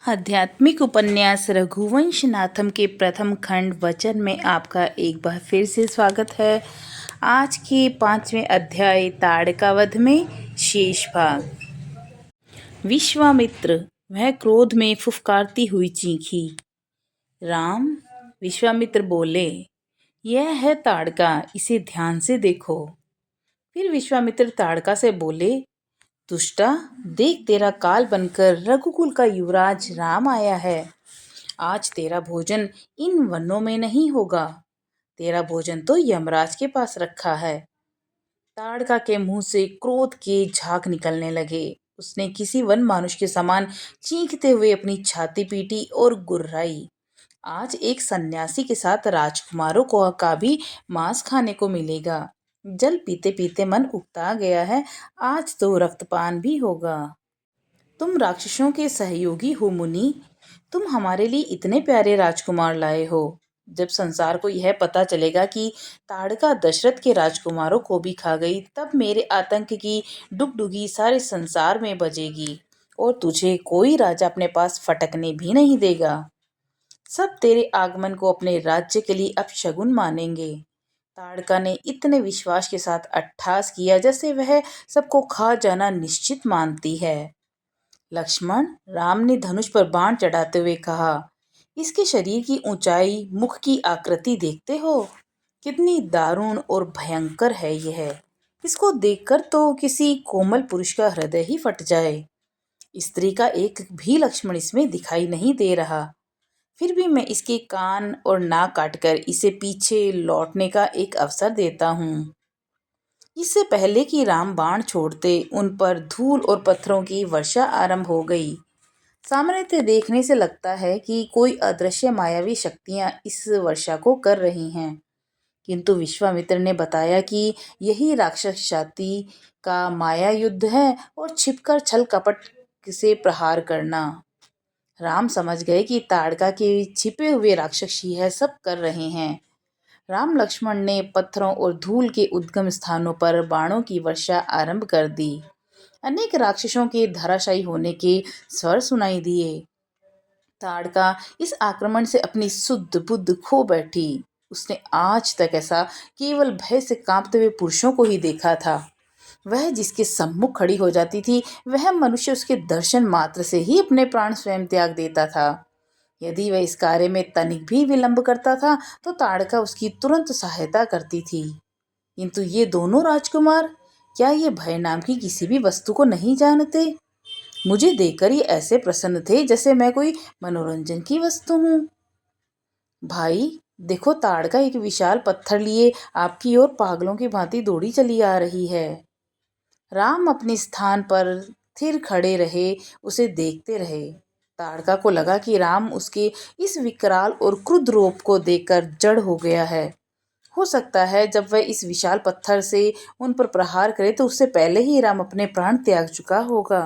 आध्यात्मिक उपन्यास रघुवंश नाथम के प्रथम खंड वचन में आपका एक बार फिर से स्वागत है। आज के 5वें अध्याय ताड़कावध में शेष भाग। विश्वामित्र, वह क्रोध में फुफकारती हुई चीखी। राम, विश्वामित्र बोले, यह है ताड़का, इसे ध्यान से देखो। फिर विश्वामित्र ताड़का से बोले, दुष्टा, देख तेरा काल बनकर रघुकुल का युवराज राम आया है। आज तेरा भोजन इन वनों में नहीं होगा, तेरा भोजन तो यमराज के पास रखा है। ताड़का के मुंह से क्रोध के झाग निकलने लगे। उसने किसी वन मानुष के समान चीखते हुए अपनी छाती पीटी और गुर्राई। आज एक सन्यासी के साथ राजकुमारों को का भी मांस खाने को मिलेगा। जल पीते पीते मन उकता गया है, आज तो रक्तपान भी होगा। तुम राक्षसों के सहयोगी हो मुनि, तुम हमारे लिए इतने प्यारे राजकुमार लाए हो। जब संसार को यह पता चलेगा कि ताड़का दशरथ के राजकुमारों को भी खा गई, तब मेरे आतंक की डुगडुगी सारे संसार में बजेगी और तुझे कोई राजा अपने पास फटकने भी नहीं देगा। सब तेरे आगमन को अपने राज्य के लिए अपशगुन मानेंगे। ताड़का ने इतने विश्वास के साथ अट्टहास किया जैसे वह सबको खा जाना निश्चित मानती है। लक्ष्मण, राम ने धनुष पर बाण चढ़ाते हुए कहा, इसके शरीर की ऊंचाई, मुख की आकृति देखते हो, कितनी दारुण और भयंकर है यह। इसको देखकर तो किसी कोमल पुरुष का हृदय ही फट जाए। स्त्री का एक भी लक्ष्मण इसमें दिखाई नहीं दे रहा। फिर भी मैं इसके कान और नाक काटकर इसे पीछे लौटने का एक अवसर देता हूँ। इससे पहले कि राम बाण छोड़ते, उन पर धूल और पत्थरों की वर्षा आरंभ हो गई। सामान्यतः देखने से लगता है कि कोई अदृश्य मायावी शक्तियां इस वर्षा को कर रही हैं, किंतु विश्वामित्र ने बताया कि यही राक्षस जाति का माया युद्ध है और छिपकर छल कपट से प्रहार करना। राम समझ गए कि ताड़का के छिपे हुए राक्षस यह सब कर रहे हैं। राम लक्ष्मण ने पत्थरों और धूल के उद्गम स्थानों पर बाणों की वर्षा आरंभ कर दी। अनेक राक्षसों के धराशायी होने के स्वर सुनाई दिए। ताड़का इस आक्रमण से अपनी सुध बुद्ध खो बैठी। उसने आज तक ऐसा केवल भय से कांपते हुए पुरुषों को ही देखा था। वह जिसके सम्मुख खड़ी हो जाती थी, वह मनुष्य उसके दर्शन मात्र से ही अपने प्राण स्वयं त्याग देता था। यदि वह इस कार्य में तनिक भी विलंब करता था तो ताड़का उसकी तुरंत सहायता करती थी। किंतु ये दोनों राजकुमार, क्या ये भय नाम की किसी भी वस्तु को नहीं जानते? मुझे देखकर ये ऐसे प्रसन्न थे जैसे मैं कोई मनोरंजन की वस्तु हूँ। भाई देखो, ताड़का एक विशाल पत्थर लिए आपकी ओर पागलों की भांति दौड़ी चली आ रही है। राम अपने स्थान पर स्थिर खड़े रहे, उसे देखते रहे। ताड़का को लगा कि राम उसके इस विकराल और क्रुद्ध रूप को देखकर जड़ हो गया है। हो सकता है जब वह इस विशाल पत्थर से उन पर प्रहार करे तो उससे पहले ही राम अपने प्राण त्याग चुका होगा।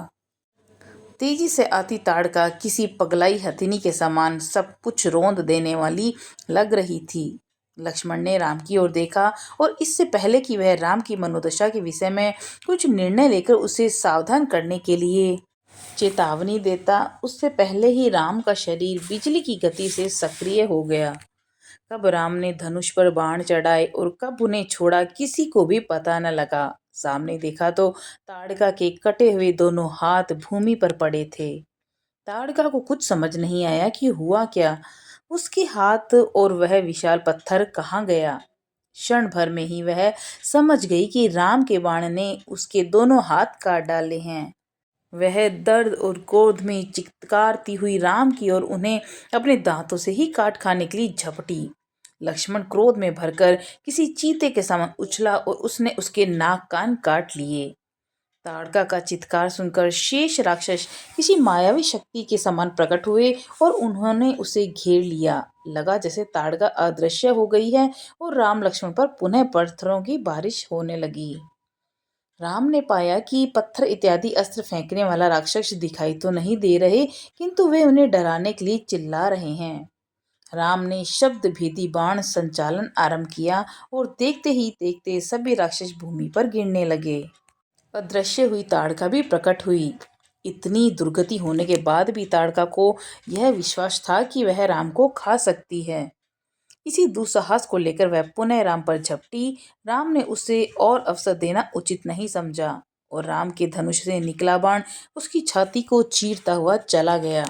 तेजी से आती ताड़का किसी पगलाई हथिनी के समान सब कुछ रौंद देने वाली लग रही थी। लक्ष्मण ने राम की ओर देखा और इससे पहले कि वह राम की मनोदशा के विषय में कुछ निर्णय लेकर उसे सावधान करने के लिए चेतावनी देता, उससे पहले ही राम का शरीर बिजली की गति से सक्रिय हो गया। कब राम ने धनुष पर बाण चढ़ाए और कब उन्हें छोड़ा, किसी को भी पता न लगा। सामने देखा तो ताड़का के कटे हुए दोनों हाथ भूमि पर पड़े थे। ताड़का को कुछ समझ नहीं आया कि हुआ क्या। उसके हाथ और वह विशाल पत्थर कहाँ गया। क्षण भर में ही वह समझ गई कि राम के बाण ने उसके दोनों हाथ काट डाले हैं। वह दर्द और क्रोध में चित्कारती हुई राम की ओर उन्हें अपने दांतों से ही काट खाने के लिए झपटी। लक्ष्मण क्रोध में भरकर किसी चीते के समान उछला और उसने उसके नाक कान काट लिए। ताड़का का चित्कार सुनकर शेष राक्षस किसी मायावी शक्ति के समान प्रकट हुए और उन्होंने उसे घेर लिया। लगा जैसे ताड़का अदृश्य हो गई है और राम लक्ष्मण पर पुनः पत्थरों की बारिश होने लगी। राम ने पाया कि पत्थर इत्यादि अस्त्र फेंकने वाला राक्षस दिखाई तो नहीं दे रहे, किंतु वे उन्हें डराने के लिए चिल्ला रहे हैं। राम ने शब्द भेदी बाण संचालन आरंभ किया और देखते ही देखते सभी राक्षस भूमि पर गिरने लगे। अदृश्य हुई ताड़का भी प्रकट हुई। इतनी दुर्गति होने के बाद भी ताड़का को यह विश्वास था कि वह राम को खा सकती है। इसी दुस्साहस को लेकर वह पुनः राम पर झपटी। राम ने उसे और अवसर देना उचित नहीं समझा और राम के धनुष से निकला बाण उसकी छाती को चीरता हुआ चला गया।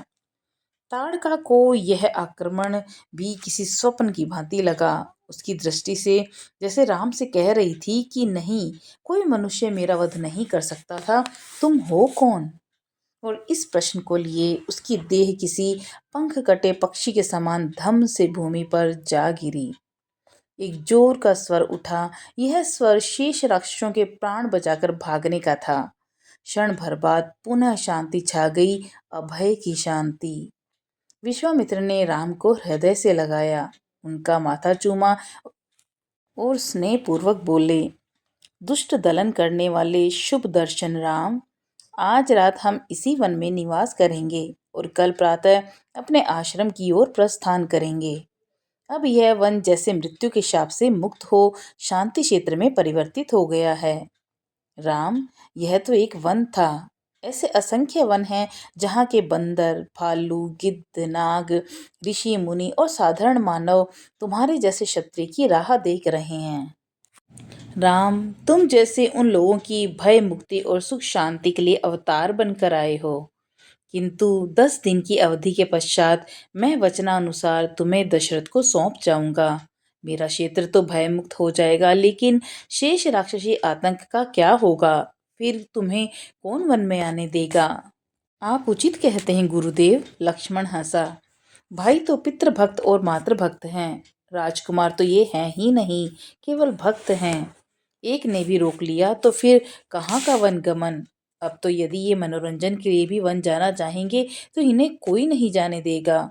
ताड़का को यह आक्रमण भी किसी स्वप्न की भांति लगा। उसकी दृष्टि से जैसे राम से कह रही थी कि नहीं, कोई मनुष्य मेरा वध नहीं कर सकता था, तुम हो कौन? और इस प्रश्न को लिए उसकी देह किसी पंख कटे पक्षी के समान धम से भूमि पर जा गिरी। एक जोर का स्वर उठा। यह स्वर शेष राक्षसों के प्राण बचाकर भागने का था। क्षण भर बाद पुनः शांति छा गई, अभय की शांति। विश्वामित्र ने राम को हृदय से लगाया, उनका माथा चूमा और स्नेहपूर्वक बोले, दुष्ट दलन करने वाले शुभ दर्शन राम, आज रात हम इसी वन में निवास करेंगे और कल प्रातः अपने आश्रम की ओर प्रस्थान करेंगे। अब यह वन जैसे मृत्यु के शाप से मुक्त हो शांति क्षेत्र में परिवर्तित हो गया है। राम, यह तो एक वन था। ऐसे असंख्य वन हैं जहाँ के बंदर, भालू, गिद्ध, नाग, ऋषि मुनि और साधारण मानव तुम्हारे जैसे क्षत्रिय की राह देख रहे हैं। राम, तुम जैसे उन लोगों की भय मुक्ति और सुख शांति के लिए अवतार बनकर आए हो, किंतु 10 दिन की अवधि के पश्चात मैं वचनानुसार तुम्हें दशरथ को सौंप जाऊंगा। मेरा क्षेत्र तो भयमुक्त हो जाएगा, लेकिन शेष राक्षसी आतंक का क्या होगा? फिर तुम्हें कौन वन में आने देगा? आप उचित कहते हैं गुरुदेव, लक्ष्मण हंसा। भाई तो पितृभक्त और मातृभक्त हैं, राजकुमार तो ये हैं ही नहीं, केवल भक्त हैं। एक ने भी रोक लिया तो फिर कहाँ का वन गमन। अब तो यदि ये मनोरंजन के लिए भी वन जाना चाहेंगे तो इन्हें कोई नहीं जाने देगा।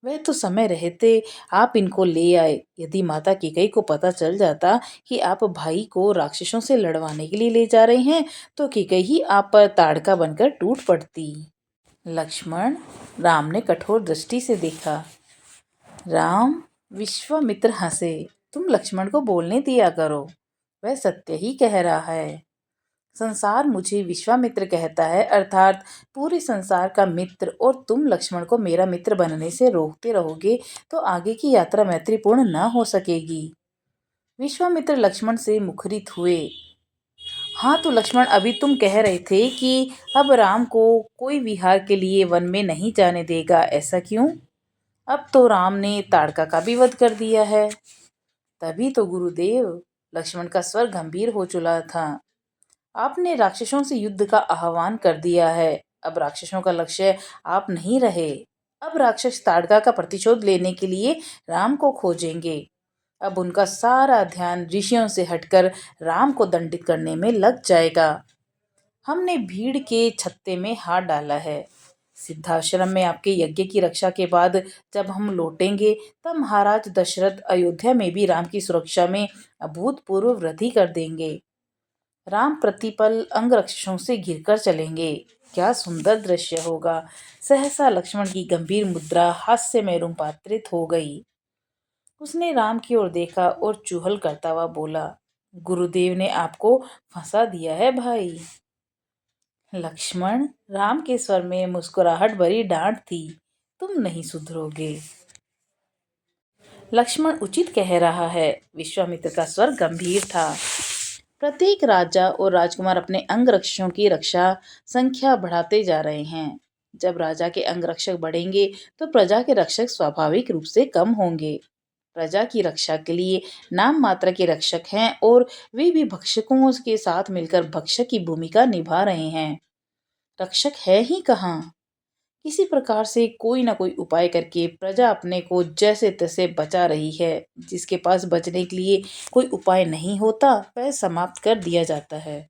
वह तो समय रहते आप इनको ले आए। यदि माता कैकेयी को पता चल जाता कि आप भाई को राक्षसों से लड़वाने के लिए ले जा रहे हैं तो कैकेयी ही आप पर ताड़का बनकर टूट पड़ती। लक्ष्मण, राम ने कठोर दृष्टि से देखा। राम, विश्वामित्र हंसे। तुम लक्ष्मण को बोलने दिया करो, वह सत्य ही कह रहा है। संसार मुझे विश्वामित्र कहता है, अर्थात पूरे संसार का मित्र, और तुम लक्ष्मण को मेरा मित्र बनने से रोकते रहोगे तो आगे की यात्रा मैत्रीपूर्ण न हो सकेगी। विश्वामित्र लक्ष्मण से मुखरित हुए। हाँ तो लक्ष्मण, अभी तुम कह रहे थे कि अब राम को कोई विहार के लिए वन में नहीं जाने देगा, ऐसा क्यों? अब तो राम ने ताड़का का भी वध कर दिया है। तभी तो गुरुदेव, लक्ष्मण का स्वर गंभीर हो चुका था। आपने राक्षसों से युद्ध का आह्वान कर दिया है। अब राक्षसों का लक्ष्य आप नहीं रहे। अब राक्षस ताड़का का प्रतिशोध लेने के लिए राम को खोजेंगे। अब उनका सारा ध्यान ऋषियों से हटकर राम को दंडित करने में लग जाएगा। हमने भीड़ के छत्ते में हाथ डाला है। सिद्धाश्रम में आपके यज्ञ की रक्षा के बाद जब हम लौटेंगे तब महाराज दशरथ अयोध्या में भी राम की सुरक्षा में अभूतपूर्व वृद्धि कर देंगे। राम प्रतिपल अंगरक्षकों से घिरकर चलेंगे। क्या सुंदर दृश्य होगा। सहसा लक्ष्मण की गंभीर मुद्रा हास्य में रूपांतरित हो गई। उसने राम की ओर देखा और चुहल करता हुआ बोला, गुरुदेव ने आपको फंसा दिया है भाई। लक्ष्मण, राम के स्वर में मुस्कुराहट भरी डांट थी। तुम नहीं सुधरोगे। लक्ष्मण उचित कह रहा है। विश्वामित्र का स्वर गंभीर था। प्रत्येक राजा और राजकुमार अपने अंगरक्षकों की रक्षा संख्या बढ़ाते जा रहे हैं। जब राजा के अंगरक्षक बढ़ेंगे तो प्रजा के रक्षक स्वाभाविक रूप से कम होंगे। प्रजा की रक्षा के लिए नाम मात्र के रक्षक हैं और वे भी भक्षकों के साथ मिलकर भक्षक की भूमिका निभा रहे हैं। रक्षक है ही कहाँ। किसी प्रकार से कोई ना कोई उपाय करके प्रजा अपने को जैसे तैसे बचा रही है। जिसके पास बचने के लिए कोई उपाय नहीं होता वह समाप्त कर दिया जाता है।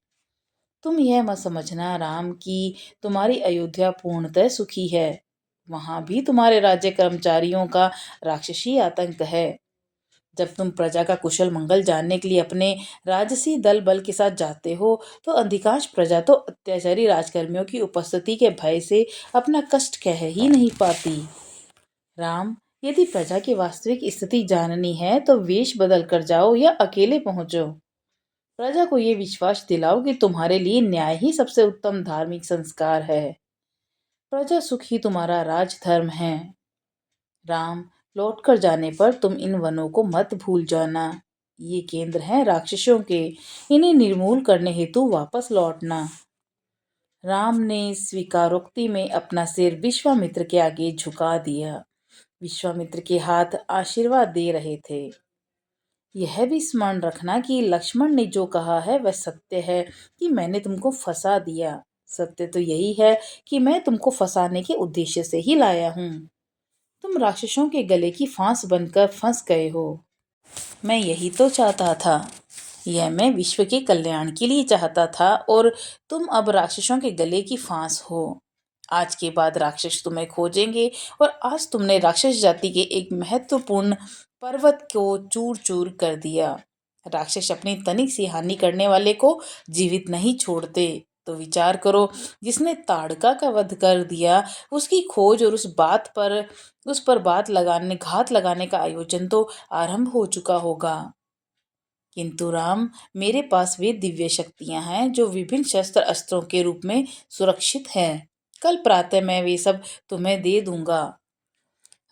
तुम यह मत समझना राम कि तुम्हारी अयोध्या पूर्णतः सुखी है। वहां भी तुम्हारे राज्य कर्मचारियों का राक्षसी आतंक है। जब तुम प्रजा का कुशल मंगल जानने के लिए अपने राजसी दल बल के साथ जाते हो तो अधिकांश प्रजा तो अत्याचारी राजकर्मियों की उपस्थिति के भय से अपना कष्ट कह ही नहीं पाती। राम, यदि प्रजा की वास्तविक स्थिति जाननी है तो वेश बदल कर जाओ या अकेले पहुंचो। प्रजा को ये विश्वास दिलाओ कि तुम्हारे लिए न्याय ही सबसे उत्तम धार्मिक संस्कार है। प्रजा सुख ही तुम्हारा राजधर्म है। राम, लौटकर जाने पर तुम इन वनों को मत भूल जाना। ये केंद्र हैं राक्षसों के, इन्हें निर्मूल करने हेतु वापस लौटना। राम ने स्वीकारोक्ति में अपना सिर विश्वामित्र के आगे झुका दिया। विश्वामित्र के हाथ आशीर्वाद दे रहे थे। यह भी स्मरण रखना कि लक्ष्मण ने जो कहा है वह सत्य है कि मैंने तुमको फंसा दिया। सत्य तो यही है कि मैं तुमको फंसाने के उद्देश्य से ही लाया हूँ। तुम राक्षसों के गले की फांस बनकर फंस गए हो। मैं यही तो चाहता था। यह मैं विश्व के कल्याण के लिए चाहता था और तुम अब राक्षसों के गले की फांस हो। आज के बाद राक्षस तुम्हें खोजेंगे और आज तुमने राक्षस जाति के एक महत्वपूर्ण पर्वत को चूर चूर कर दिया। राक्षस अपनी तनिक सी हानि करने वाले को जीवित नहीं छोड़ते। तो विचार करो, जिसने ताड़का का वध कर दिया उसकी खोज और उस पर घात लगाने का आयोजन तो आरंभ हो चुका होगा। किंतु राम, मेरे पास वे दिव्य शक्तियां हैं जो विभिन्न शस्त्र अस्त्रों के रूप में सुरक्षित हैं। कल प्रातः मैं वे सब तुम्हें दे दूंगा।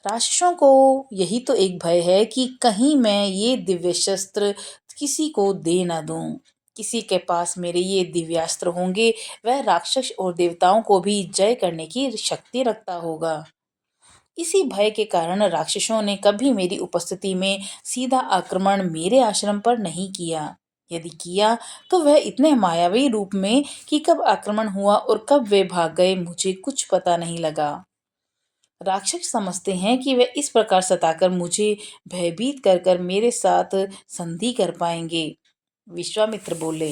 राक्षसों को यही तो एक भय है कि कहीं मैं ये दिव्य शस्त्र किसी को दे न दूं। किसी के पास मेरे ये दिव्यास्त्र होंगे, वह राक्षस और देवताओं को भी जय करने की शक्ति रखता होगा। इसी भय के कारण राक्षसों ने कभी मेरी उपस्थिति में सीधा आक्रमण मेरे आश्रम पर नहीं किया। यदि किया तो वह इतने मायावी रूप में कि कब आक्रमण हुआ और कब वे भाग गए मुझे कुछ पता नहीं लगा। राक्षस समझते हैं कि वे इस प्रकार सताकर मुझे भयभीत कर कर मेरे साथ संधि कर पाएंगे। विश्वामित्र बोले,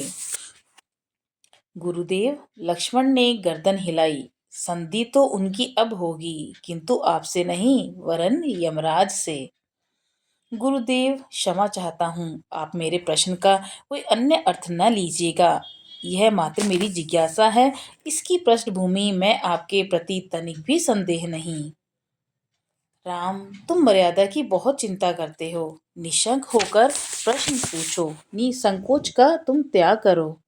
गुरुदेव, लक्ष्मण ने गर्दन हिलाई। संधि तो उनकी अब होगी, किंतु आपसे नहीं, वरन यमराज से। गुरुदेव, क्षमा चाहता हूँ, आप मेरे प्रश्न का कोई अन्य अर्थ न लीजिएगा। यह मात्र मेरी जिज्ञासा है। इसकी पृष्ठभूमि में आपके प्रति तनिक भी संदेह नहीं। राम, तुम मर्यादा की बहुत चिंता करते हो। निशंक होकर प्रश्न पूछो, निसंकोच का तुम त्याग करो।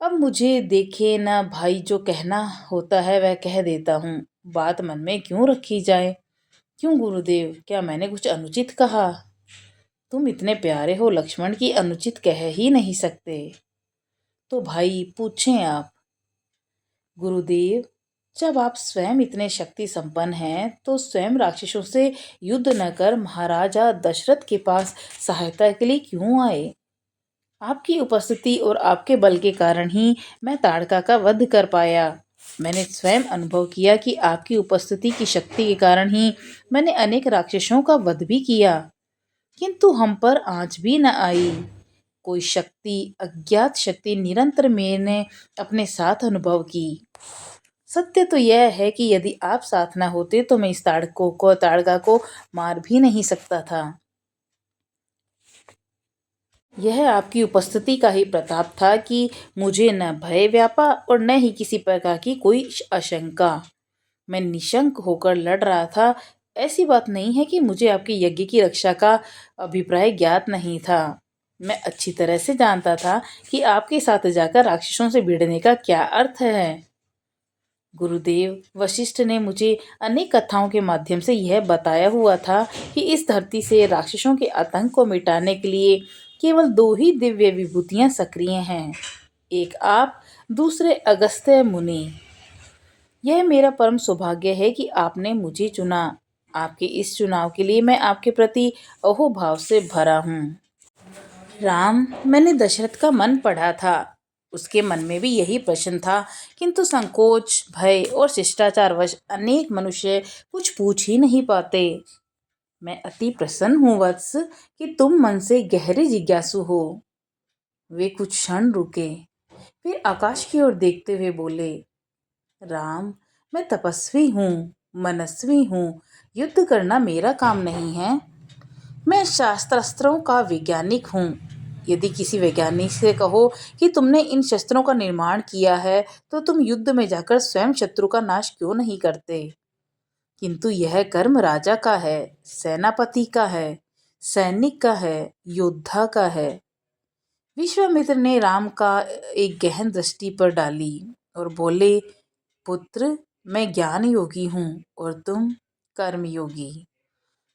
अब मुझे देखे ना भाई, जो कहना होता है वह कह देता हूँ। बात मन में क्यों रखी जाए। क्यों गुरुदेव, क्या मैंने कुछ अनुचित कहा। तुम इतने प्यारे हो लक्ष्मण की अनुचित कह ही नहीं सकते। तो भाई पूछें आप। गुरुदेव, जब आप स्वयं इतने शक्ति संपन्न हैं तो स्वयं राक्षसों से युद्ध न कर महाराजा दशरथ के पास सहायता के लिए क्यों आए। आपकी उपस्थिति और आपके बल के कारण ही मैं ताड़का का वध कर पाया। मैंने स्वयं अनुभव किया कि आपकी उपस्थिति की शक्ति के कारण ही मैंने अनेक राक्षसों का वध भी किया, किंतु हम पर आंच भी न आई। कोई शक्ति, अज्ञात शक्ति निरंतर मैंने अपने साथ अनुभव की। सत्य तो यह है कि यदि आप साथ न होते तो मैं इस ताड़का को मार भी नहीं सकता था। यह आपकी उपस्थिति का ही प्रताप था कि मुझे न भय व्यापा और न ही किसी प्रकार की कोई आशंका। मैं निशंक होकर लड़ रहा था। ऐसी बात नहीं है कि मुझे आपके यज्ञ की रक्षा का अभिप्राय ज्ञात नहीं था। मैं अच्छी तरह से जानता था कि आपके साथ जाकर राक्षसों से भिड़ने का क्या अर्थ है। गुरुदेव, वशिष्ठ ने मुझे अनेक कथाओं के माध्यम से यह बताया हुआ था कि इस धरती से राक्षसों के आतंक को मिटाने के लिए केवल दो ही दिव्य विभूतियां सक्रिय हैं, एक आप, दूसरे अगस्त्य मुनि। यह मेरा परम सौभाग्य है कि आपने मुझे चुना। आपके इस चुनाव के लिए मैं आपके प्रति अहोभाव से भरा हूँ। राम, मैंने दशरथ का मन पढ़ा था। उसके मन में भी यही प्रश्न था, किंतु संकोच, भय और शिष्टाचारवश अनेक मनुष्य कुछ पूछ ही नहीं पाते। मैं अति प्रसन्न हूँ वत्स कि तुम मन से गहरे जिज्ञासु हो। वे कुछ क्षण रुके, फिर आकाश की ओर देखते हुए बोले, राम, मैं तपस्वी हूँ, मनस्वी हूँ। युद्ध करना मेरा काम नहीं है। मैं शास्त्रास्त्रों का वैज्ञानिक हूँ। यदि किसी वैज्ञानिक से कहो कि तुमने इन शस्त्रों का निर्माण किया है तो तुम युद्ध में जाकर स्वयं शत्रु का नाश क्यों नहीं करते। किंतु यह कर्म राजा का है, सेनापति का है, सैनिक का है, योद्धा का है। विश्वामित्र ने राम का एक गहन दृष्टि पर डाली और बोले, पुत्र, मैं ज्ञान योगी हूँ और तुम कर्म योगी।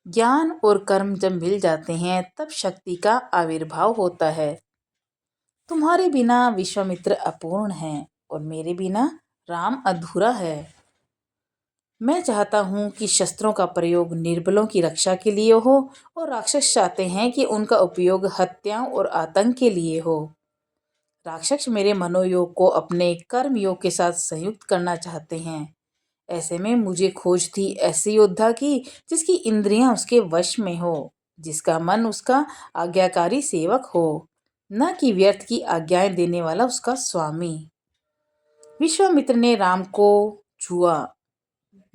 ज्ञान और कर्म जब मिल जाते हैं तब शक्ति का आविर्भाव होता है। तुम्हारे बिना विश्वामित्र अपूर्ण है और मेरे बिना राम अधूरा है। मैं चाहता हूँ कि शस्त्रों का प्रयोग निर्बलों की रक्षा के लिए हो और राक्षस चाहते हैं कि उनका उपयोग हत्याओं और आतंक के लिए हो। राक्षस मेरे मनोयोग को अपने कर्म योग के साथ संयुक्त करना चाहते हैं। ऐसे में मुझे खोज थी ऐसे योद्धा की जिसकी इंद्रियां उसके वश में हो, जिसका मन उसका आज्ञाकारी सेवक हो, न कि व्यर्थ की आज्ञाएं देने वाला उसका स्वामी। विश्वामित्र ने राम को छुआ।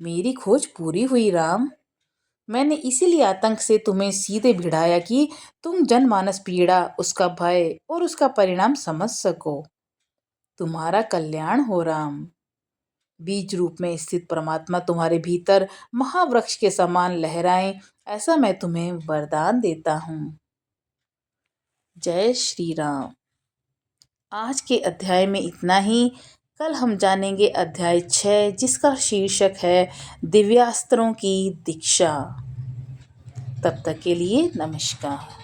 मेरी खोज पूरी हुई राम। मैंने इसीलिए आतंक से तुम्हें सीधे भिड़ाया कि तुम जनमानस पीड़ा, उसका भय और उसका परिणाम समझ सको। तुम्हारा कल्याण हो राम। बीज रूप में स्थित परमात्मा तुम्हारे भीतर महावृक्ष के समान लहराए, ऐसा मैं तुम्हें वरदान देता हूँ। जय श्री राम। आज के अध्याय में इतना ही। कल हम जानेंगे अध्याय 6, जिसका शीर्षक है दिव्यास्त्रों की दीक्षा। तब तक के लिए नमस्कार।